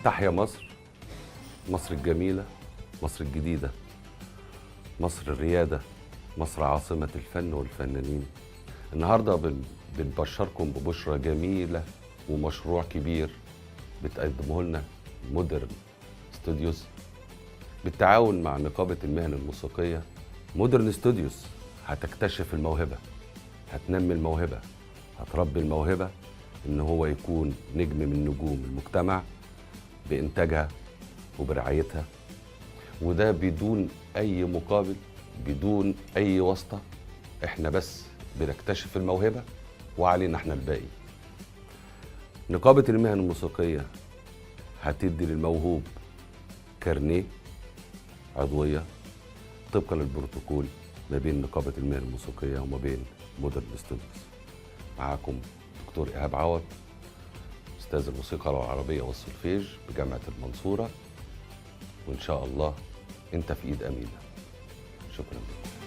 تحيا مصر، مصر الجميلة، مصر الجديدة، مصر الريادة، مصر عاصمة الفن والفنانين. النهاردة بنبشركم ببشرة جميلة ومشروع كبير بتقدمه لنا مودرن ستوديوز بالتعاون مع نقابة المهن الموسيقية. مودرن ستوديوز هتكتشف الموهبة، هتنمي الموهبة، هتربي الموهبة إن هو يكون نجم من نجوم المجتمع بإنتاجها وبرعايتها، وده بدون أي مقابل، بدون أي واسطة. إحنا بس بنكتشف الموهبة وعلينا إحنا الباقي. نقابة المهن الموسيقية هتدي للموهوب كارنيه عضوية طبقا للبروتوكول ما بين نقابة المهن الموسيقية وما بين مودرن ستوديوز. معاكم دكتور إيهاب عوض، أستاذ الموسيقى العربية والسولفيج بجامعة المنصورة، وإن شاء الله أنت في إيد أمينة. شكرا لكم.